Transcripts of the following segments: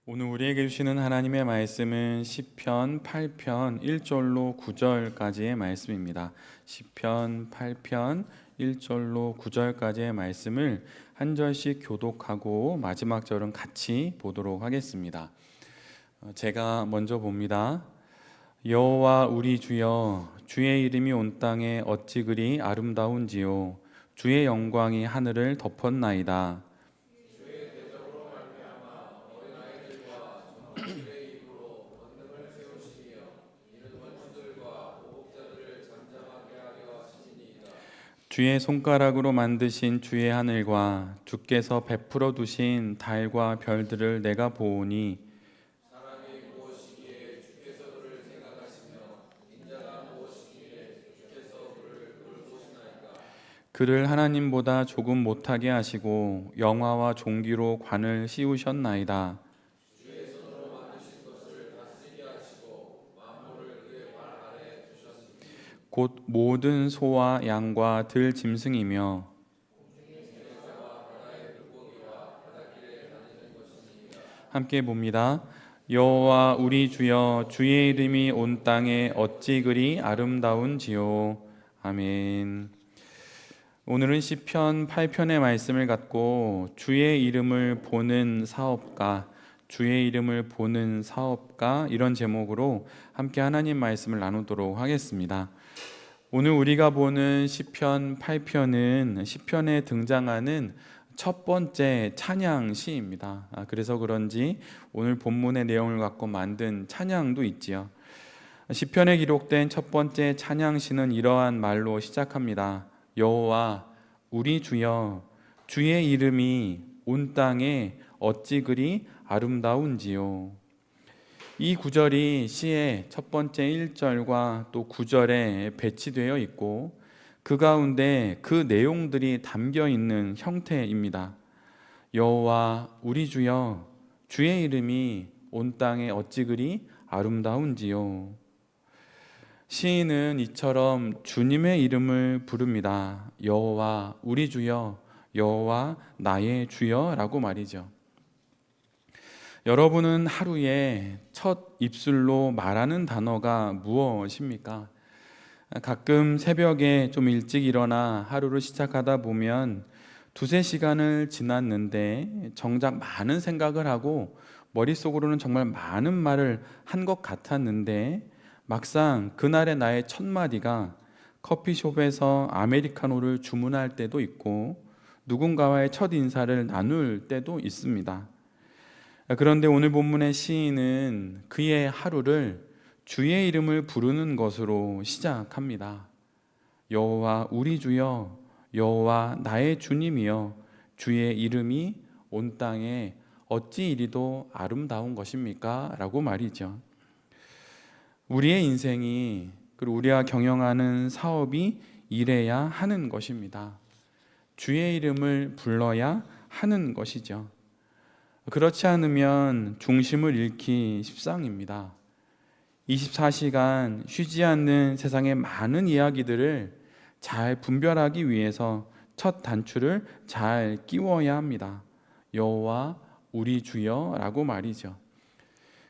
오늘 우리에게 주시는 하나님의 말씀은 시편 8편 1절로 9절까지의 말씀입니다. 시편 8편 1절로 9절까지의 말씀을 한 절씩 교독하고 마지막 절은 같이 보도록 하겠습니다. 제가 먼저 봅니다. 여호와 우리 주여, 주의 이름이 온 땅에 어찌 그리 아름다운지요. 주의 영광이 하늘을 덮었나이다. 주의 손가락으로 만드신 주의 하늘과 주께서 베풀어 두신 달과 별들을 내가 보오니 그를 하나님보다 조금 못하게 하시고 영화와 종기로 관을 씌우셨나이다. 곧 모든 소와 양과 들 짐승이며 함께 봅니다. 여호와 우리 주여, 주의 이름이 온 땅에 어찌 그리 아름다운지요. 아멘. 오늘은 시편 8편의 말씀을 갖고 주의 이름을 보는 사업가, 주의 이름을 보는 사업가, 이런 제목으로 함께 하나님 말씀을 나누도록 하겠습니다. 오늘 우리가 보는 시편 8편은 시편에 등장하는 첫 번째 찬양 시입니다. 그래서 그런지 오늘 본문의 내용을 갖고 만든 찬양도 있지요. 시편에 기록된 첫 번째 찬양 시는 이러한 말로 시작합니다. 여호와 우리 주여, 주의 이름이 온 땅에 어찌 그리 아름다운지요. 이 구절이 시의 첫 번째 1절과 또 9절에 배치되어 있고 그 가운데 그 내용들이 담겨 있는 형태입니다. 여호와 우리 주여, 주의 이름이 온 땅에 어찌 그리 아름다운지요. 시인은 이처럼 주님의 이름을 부릅니다. 여호와 우리 주여, 여호와 나의 주여라고 말이죠. 여러분은 하루에 첫 입술로 말하는 단어가 무엇입니까? 가끔 새벽에 좀 일찍 일어나 하루를 시작하다 보면 두세 시간을 지났는데 정작 많은 생각을 하고 머릿속으로는 정말 많은 말을 한 것 같았는데 막상 그날의 나의 첫 마디가 커피숍에서 아메리카노를 주문할 때도 있고 누군가와의 첫 인사를 나눌 때도 있습니다. 그런데 오늘 본문의 시인은 그의 하루를 주의 이름을 부르는 것으로 시작합니다. 여호와 우리 주여, 여호와 나의 주님이여, 주의 이름이 온 땅에 어찌 이리도 아름다운 것입니까? 라고 말이죠. 우리의 인생이, 그리고 우리가 경영하는 사업이 이래야 하는 것입니다. 주의 이름을 불러야 하는 것이죠. 그렇지 않으면 중심을 잃기 십상입니다. 24시간 쉬지 않는 세상의 많은 이야기들을 잘 분별하기 위해서 첫 단추를 잘 끼워야 합니다. 여호와 우리 주여라고 말이죠.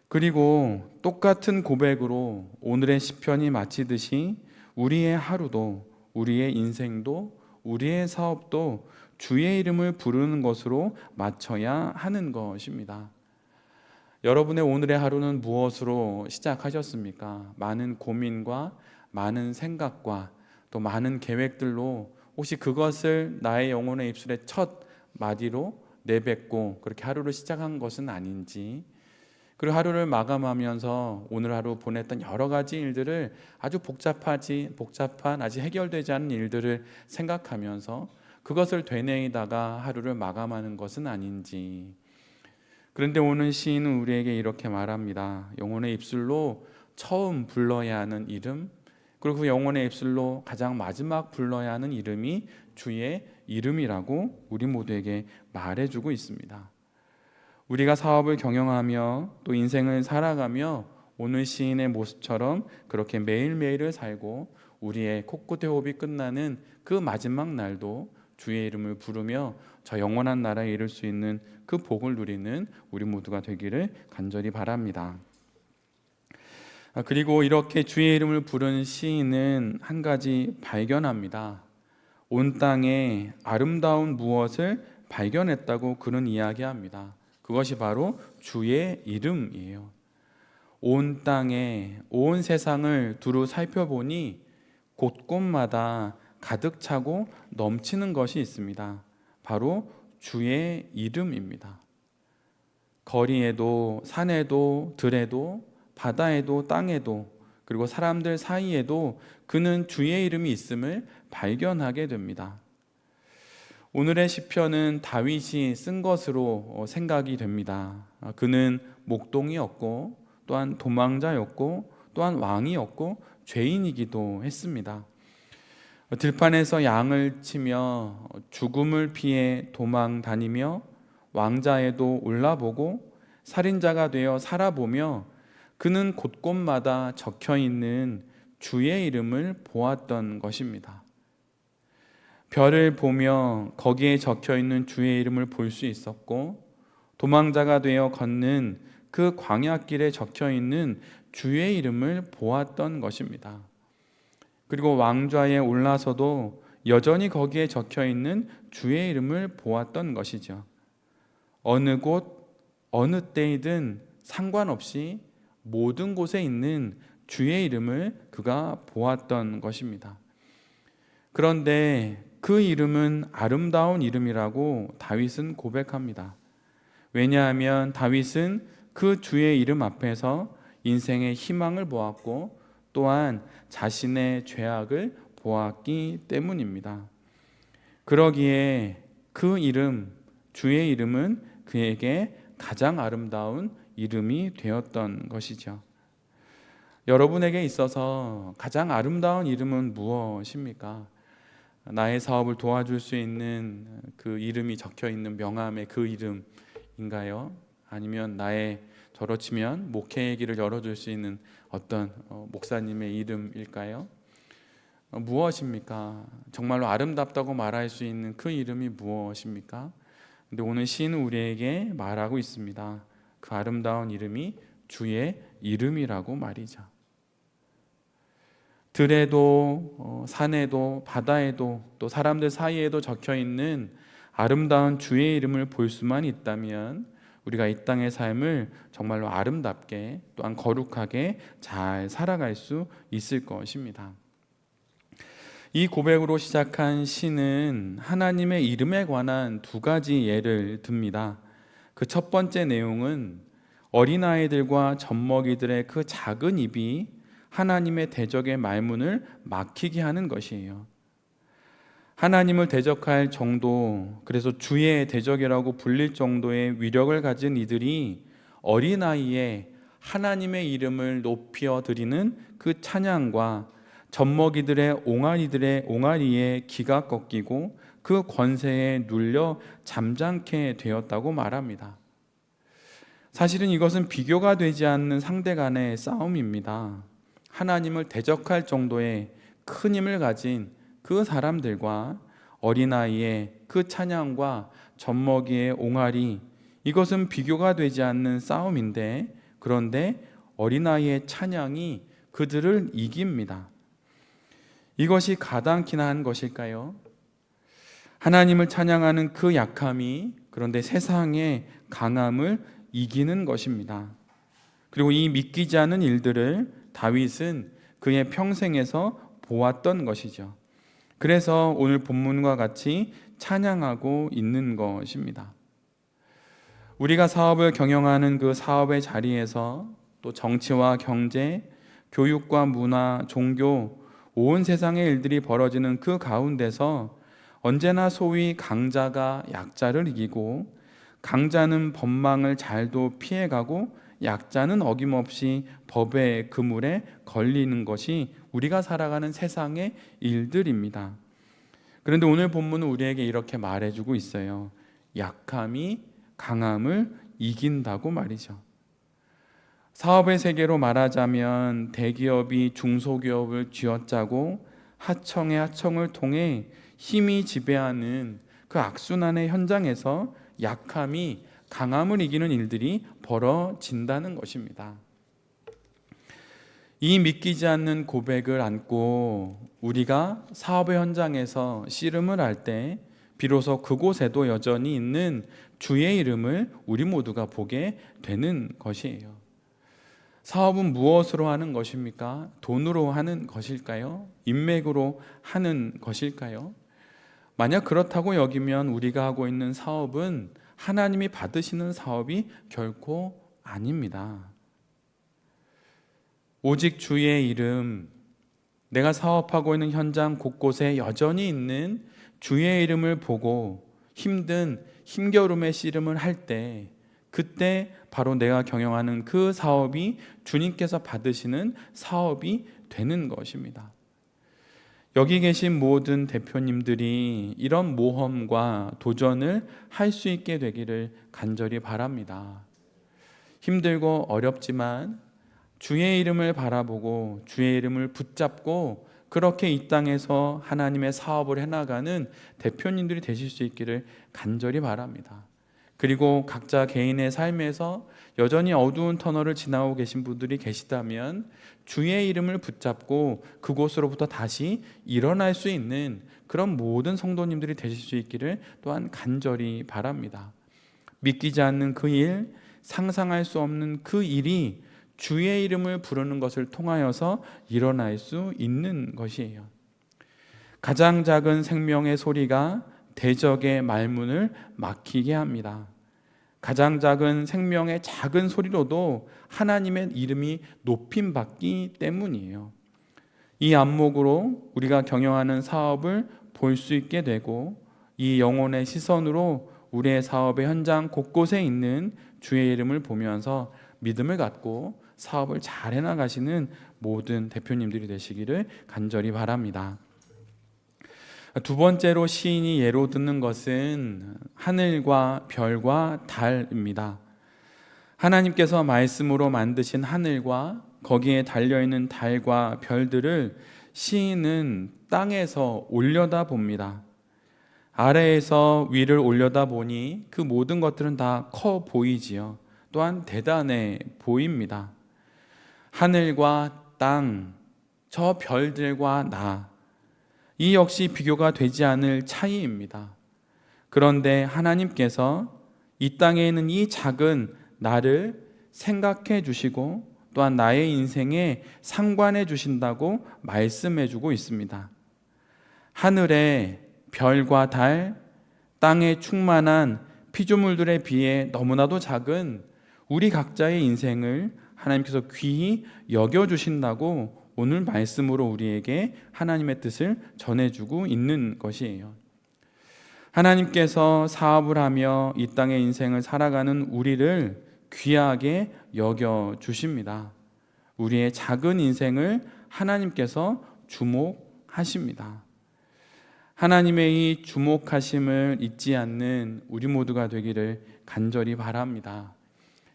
그리고 똑같은 고백으로 오늘의 시편이 마치듯이 우리의 하루도, 우리의 인생도, 우리의 사업도 주의 이름을 부르는 것으로 맞춰야 하는 것입니다. 여러분의 오늘의 하루는 무엇으로 시작하셨습니까? 많은 고민과 많은 생각과 또 많은 계획들로 혹시 그것을 나의 영혼의 입술의 첫 마디로 내뱉고 그렇게 하루를 시작한 것은 아닌지, 그리고 하루를 마감하면서 오늘 하루 보냈던 여러 가지 일들을 아주 복잡한 아직 해결되지 않은 일들을 생각하면서 그것을 되뇌이다가 하루를 마감하는 것은 아닌지. 그런데 오늘 시인은 우리에게 이렇게 말합니다. 영혼의 입술로 처음 불러야 하는 이름, 그리고 그 영혼의 입술로 가장 마지막 불러야 하는 이름이 주의 이름이라고 우리 모두에게 말해주고 있습니다. 우리가 사업을 경영하며 또 인생을 살아가며 오늘 시인의 모습처럼 그렇게 매일매일을 살고 우리의 코끝의 호흡이 끝나는 그 마지막 날도 주의 이름을 부르며 저 영원한 나라에 이를 수 있는 그 복을 누리는 우리 모두가 되기를 간절히 바랍니다. 그리고 이렇게 주의 이름을 부른 시인은 한 가지 발견합니다. 온 땅에 아름다운 무엇을 발견했다고 그는 이야기합니다. 그것이 바로 주의 이름이에요. 온 땅에, 온 세상을 두루 살펴보니 곳곳마다 가득 차고 넘치는 것이 있습니다. 바로 주의 이름입니다. 거리에도, 산에도, 들에도, 바다에도, 땅에도, 그리고 사람들 사이에도 그는 주의 이름이 있음을 발견하게 됩니다. 오늘의 시편은 다윗이 쓴 것으로 생각이 됩니다. 그는 목동이었고, 또한 도망자였고, 또한 왕이었고, 죄인이기도 했습니다. 들판에서 양을 치며 죽음을 피해 도망 다니며 왕자에도 올라보고 살인자가 되어 살아보며 그는 곳곳마다 적혀 있는 주의 이름을 보았던 것입니다. 별을 보며 거기에 적혀 있는 주의 이름을 볼 수 있었고, 도망자가 되어 걷는 그 광야길에 적혀 있는 주의 이름을 보았던 것입니다. 그리고 왕좌에 올라서도 여전히 거기에 적혀 있는 주의 이름을 보았던 것이죠. 어느 곳, 어느 때이든 상관없이 모든 곳에 있는 주의 이름을 그가 보았던 것입니다. 그런데 그 이름은 아름다운 이름이라고 다윗은 고백합니다. 왜냐하면 다윗은 그 주의 이름 앞에서 인생의 희망을 보았고 또한 자신의 죄악을 보았기 때문입니다. 그러기에 그 이름, 주의 이름은 그에게 가장 아름다운 이름이 되었던 것이죠. 여러분에게 있어서 가장 아름다운 이름은 무엇입니까? 나의 사업을 도와줄 수 있는 그 이름이 적혀 있는 명함의 그 이름인가요? 아니면 나의 저로 치면 목회의 길을 열어줄 수 있는 어떤 목사님의 이름일까요? 무엇입니까? 정말로 아름답다고 말할 수 있는 그 이름이 무엇입니까? 근데 오늘 시인은 우리에게 말하고 있습니다. 그 아름다운 이름이 주의 이름이라고 말이죠. 들에도 산에도 바다에도 또 사람들 사이에도 적혀 있는 아름다운 주의 이름을 볼 수만 있다면 우리가 이 땅의 삶을 정말로 아름답게 또한 거룩하게 잘 살아갈 수 있을 것입니다. 이 고백으로 시작한 시는 하나님의 이름에 관한 두 가지 예를 듭니다. 그 첫 번째 내용은 어린아이들과 젖먹이들의 그 작은 입이 하나님의 대적의 말문을 막히게 하는 것이에요. 하나님을 대적할 정도, 그래서 주의 대적이라고 불릴 정도의 위력을 가진 이들이 어린아이에 하나님의 이름을 높여 드리는 그 찬양과 젖먹이들의 옹알이에 기가 꺾이고 그 권세에 눌려 잠잠케 되었다고 말합니다. 사실은 이것은 비교가 되지 않는 상대 간의 싸움입니다. 하나님을 대적할 정도의 큰 힘을 가진 그 사람들과 어린아이의 그 찬양과 젖먹이의 옹알이, 이것은 비교가 되지 않는 싸움인데, 그런데 어린아이의 찬양이 그들을 이깁니다. 이것이 가당키나 한 것일까요? 하나님을 찬양하는 그 약함이 그런데 세상의 강함을 이기는 것입니다. 그리고 이 믿기지 않은 일들을 다윗은 그의 평생에서 보았던 것이죠. 그래서 오늘 본문과 같이 찬양하고 있는 것입니다. 우리가 사업을 경영하는 그 사업의 자리에서 또 정치와 경제, 교육과 문화, 종교, 온 세상의 일들이 벌어지는 그 가운데서 언제나 소위 강자가 약자를 이기고 강자는 법망을 잘도 피해가고 약자는 어김없이 법의 그물에 걸리는 것이 우리가 살아가는 세상의 일들입니다. 그런데 오늘 본문은 우리에게 이렇게 말해주고 있어요. 약함이 강함을 이긴다고 말이죠. 사업의 세계로 말하자면 대기업이 중소기업을 쥐어짜고 하청의 하청을 통해 힘이 지배하는 그 악순환의 현장에서 약함이 강함을 이기는 일들이 벌어진다는 것입니다. 이 믿기지 않는 고백을 안고 우리가 사업의 현장에서 씨름을 할 때 비로소 그곳에도 여전히 있는 주의 이름을 우리 모두가 보게 되는 것이에요. 사업은 무엇으로 하는 것입니까? 돈으로 하는 것일까요? 인맥으로 하는 것일까요? 만약 그렇다고 여기면 우리가 하고 있는 사업은 하나님이 받으시는 사업이 결코 아닙니다. 오직 주의 이름, 내가 사업하고 있는 현장 곳곳에 여전히 있는 주의 이름을 보고 힘겨움의 씨름을 할 때, 그때 바로 내가 경영하는 그 사업이 주님께서 받으시는 사업이 되는 것입니다. 여기 계신 모든 대표님들이 이런 모험과 도전을 할 수 있게 되기를 간절히 바랍니다. 힘들고 어렵지만 주의 이름을 바라보고 주의 이름을 붙잡고 그렇게 이 땅에서 하나님의 사업을 해나가는 대표님들이 되실 수 있기를 간절히 바랍니다. 그리고 각자 개인의 삶에서 여전히 어두운 터널을 지나고 계신 분들이 계시다면 주의 이름을 붙잡고 그곳으로부터 다시 일어날 수 있는 그런 모든 성도님들이 되실 수 있기를 또한 간절히 바랍니다. 믿기지 않는 그 일, 상상할 수 없는 그 일이 주의 이름을 부르는 것을 통하여서 일어날 수 있는 것이에요. 가장 작은 생명의 소리가 대적의 말문을 막히게 합니다. 가장 작은 생명의 작은 소리로도 하나님의 이름이 높임받기 때문이에요. 이 안목으로 우리가 경영하는 사업을 볼 수 있게 되고 이 영혼의 시선으로 우리의 사업의 현장 곳곳에 있는 주의 이름을 보면서 믿음을 갖고 사업을 잘 해나가시는 모든 대표님들이 되시기를 간절히 바랍니다. 두 번째로 시인이 예로 듣는 것은 하늘과 별과 달입니다. 하나님께서 말씀으로 만드신 하늘과 거기에 달려있는 달과 별들을 시인은 땅에서 올려다 봅니다. 아래에서 위를 올려다 보니 그 모든 것들은 다 커 보이지요. 또한 대단해 보입니다. 하늘과 땅, 저 별들과 나, 이 역시 비교가 되지 않을 차이입니다. 그런데 하나님께서 이 땅에 있는 이 작은 나를 생각해 주시고 또한 나의 인생에 상관해 주신다고 말씀해 주고 있습니다. 하늘의 별과 달, 땅에 충만한 피조물들에 비해 너무나도 작은 우리 각자의 인생을 하나님께서 귀히 여겨주신다고 오늘 말씀으로 우리에게 하나님의 뜻을 전해주고 있는 것이에요. 하나님께서 사업을 하며 이 땅의 인생을 살아가는 우리를 귀하게 여겨주십니다. 우리의 작은 인생을 하나님께서 주목하십니다. 하나님의 이 주목하심을 잊지 않는 우리 모두가 되기를 간절히 바랍니다.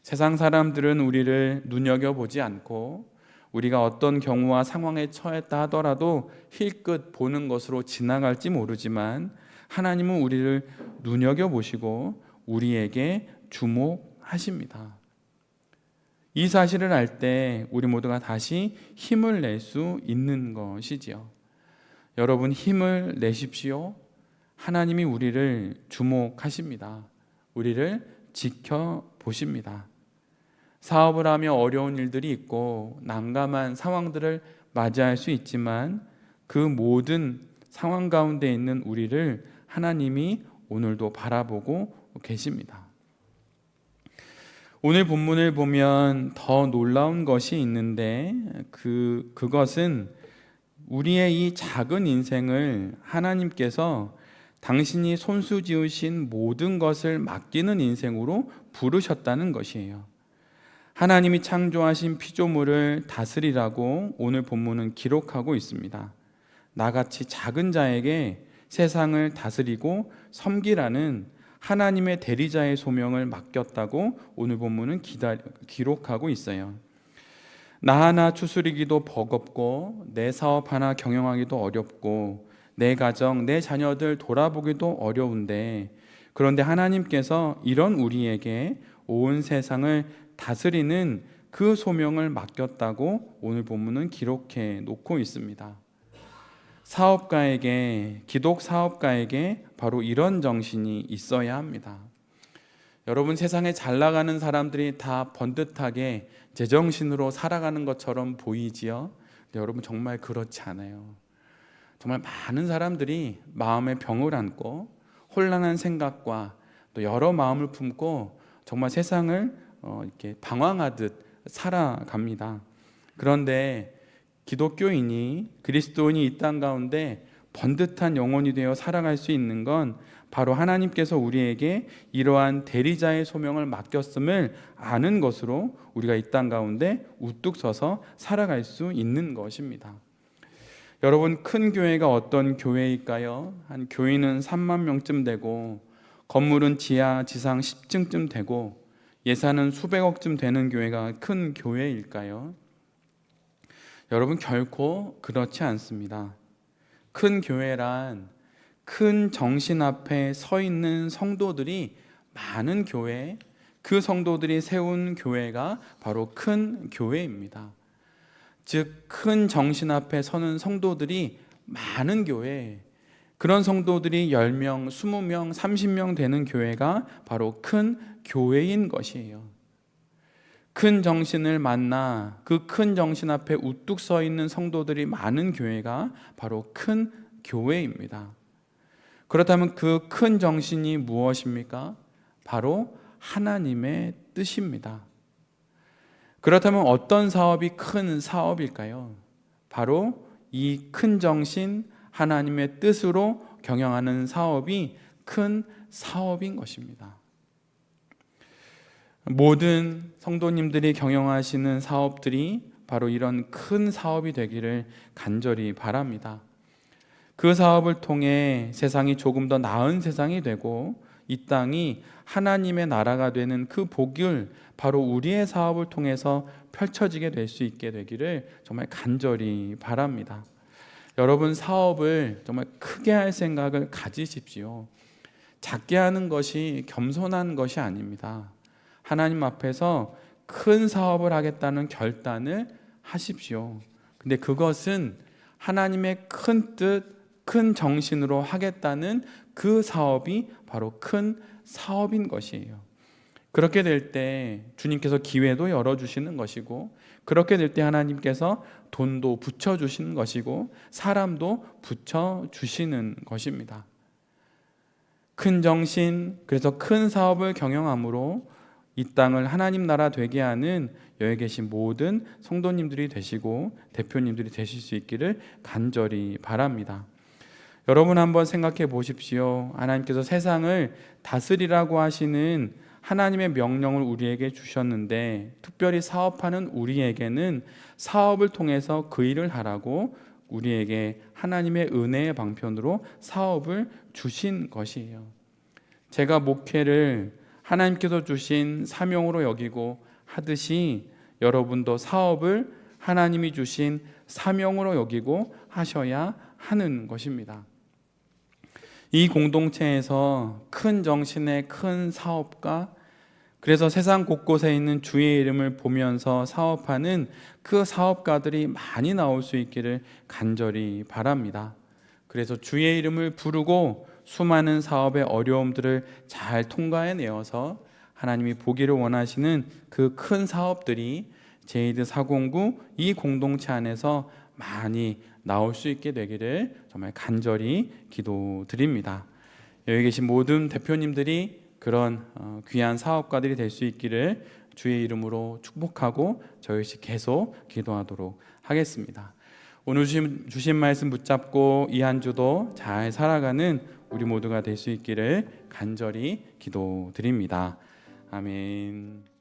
세상 사람들은 우리를 눈여겨보지 않고 우리가 어떤 경우와 상황에 처했다 하더라도 힐끗 보는 것으로 지나갈지 모르지만 하나님은 우리를 눈여겨보시고 우리에게 주목하십니다. 이 사실을 알 때 우리 모두가 다시 힘을 낼 수 있는 것이지요. 여러분, 힘을 내십시오. 하나님이 우리를 주목하십니다. 우리를 지켜보십니다. 사업을 하며 어려운 일들이 있고 난감한 상황들을 맞이할 수 있지만 그 모든 상황 가운데 있는 우리를 하나님이 오늘도 바라보고 계십니다. 오늘 본문을 보면 더 놀라운 것이 있는데 그것은 우리의 이 작은 인생을 하나님께서 당신이 손수 지으신 모든 것을 맡기는 인생으로 부르셨다는 것이에요. 하나님이 창조하신 피조물을 다스리라고 오늘 본문은 기록하고 있습니다. 나같이 작은 자에게 세상을 다스리고 섬기라는 하나님의 대리자의 소명을 맡겼다고 오늘 본문은 기록하고 있어요. 나 하나 추스리기도 버겁고 내 사업 하나 경영하기도 어렵고 내 가정, 내 자녀들 돌아보기도 어려운데, 그런데 하나님께서 이런 우리에게 온 세상을 다스리는 그 소명을 맡겼다고 오늘 본문은 기록해 놓고 있습니다. 사업가에게, 기독 사업가에게 바로 이런 정신이 있어야 합니다. 여러분, 세상에 잘 나가는 사람들이 다 번듯하게 제정신으로 살아가는 것처럼 보이지요? 근데 여러분, 정말 그렇지 않아요. 정말 많은 사람들이 마음에 병을 안고 혼란한 생각과 또 여러 마음을 품고 정말 세상을 이렇게 방황하듯 살아갑니다. 그런데 기독교인이, 그리스도인이 이 땅 가운데 번듯한 영혼이 되어 살아갈 수 있는 건 바로 하나님께서 우리에게 이러한 대리자의 소명을 맡겼음을 아는 것으로 우리가 이 땅 가운데 우뚝 서서 살아갈 수 있는 것입니다. 여러분, 큰 교회가 어떤 교회일까요? 한 교인은 3만 명쯤 되고 건물은 지하 지상 10층쯤 되고 예산은 수백억쯤 되는 교회가 큰 교회일까요? 여러분, 결코 그렇지 않습니다. 큰 교회란 큰 정신 앞에 서 있는 성도들이 많은 교회, 그 성도들이 세운 교회가 바로 큰 교회입니다. 즉, 큰 정신 앞에 서는 성도들이 많은 교회, 그런 성도들이 10명, 20명, 30명 되는 교회가 바로 큰 교회인 것이에요. 큰 정신을 만나 그 큰 정신 앞에 우뚝 서 있는 성도들이 많은 교회가 바로 큰 교회입니다. 그렇다면 그 큰 정신이 무엇입니까? 바로 하나님의 뜻입니다. 그렇다면 어떤 사업이 큰 사업일까요? 바로 이 큰 정신, 하나님의 뜻으로 경영하는 사업이 큰 사업인 것입니다. 모든 성도님들이 경영하시는 사업들이 바로 이런 큰 사업이 되기를 간절히 바랍니다. 그 사업을 통해 세상이 조금 더 나은 세상이 되고 이 땅이 하나님의 나라가 되는 그 복을 바로 우리의 사업을 통해서 펼쳐지게 될 수 있게 되기를 정말 간절히 바랍니다. 여러분, 사업을 정말 크게 할 생각을 가지십시오. 작게 하는 것이 겸손한 것이 아닙니다. 하나님 앞에서 큰 사업을 하겠다는 결단을 하십시오. 근데 그것은 하나님의 큰 뜻, 큰 정신으로 하겠다는 그 사업이 바로 큰 사업인 것이에요. 그렇게 될 때 주님께서 기회도 열어주시는 것이고, 그렇게 될 때 하나님께서 돈도 붙여주시는 것이고, 사람도 붙여주시는 것입니다. 큰 정신, 그래서 큰 사업을 경영함으로 이 땅을 하나님 나라 되게 하는 여기 계신 모든 성도님들이 되시고 대표님들이 되실 수 있기를 간절히 바랍니다. 여러분, 한번 생각해 보십시오. 하나님께서 세상을 다스리라고 하시는 하나님의 명령을 우리에게 주셨는데, 특별히 사업하는 우리에게는 사업을 통해서 그 일을 하라고 우리에게 하나님의 은혜의 방편으로 사업을 주신 것이에요. 제가 목회를 하나님께서 주신 사명으로 여기고 하듯이 여러분도 사업을 하나님이 주신 사명으로 여기고 하셔야 하는 것입니다. 이 공동체에서 큰 정신의 큰 사업가, 그래서 세상 곳곳에 있는 주의 이름을 보면서 사업하는 그 사업가들이 많이 나올 수 있기를 간절히 바랍니다. 그래서 주의 이름을 부르고 수많은 사업의 어려움들을 잘 통과해내어서 하나님이 보기를 원하시는 그 큰 사업들이 제이드 409 이 공동체 안에서 많이 나올 수 있게 되기를 정말 간절히 기도드립니다. 여기 계신 모든 대표님들이 그런 귀한 사업가들이 될 수 있기를 주의 이름으로 축복하고 저희 역시 계속 기도하도록 하겠습니다. 오늘 주신 말씀 붙잡고 이 한 주도 잘 살아가는 우리 모두가 될 수 있기를 간절히 기도드립니다. 아멘.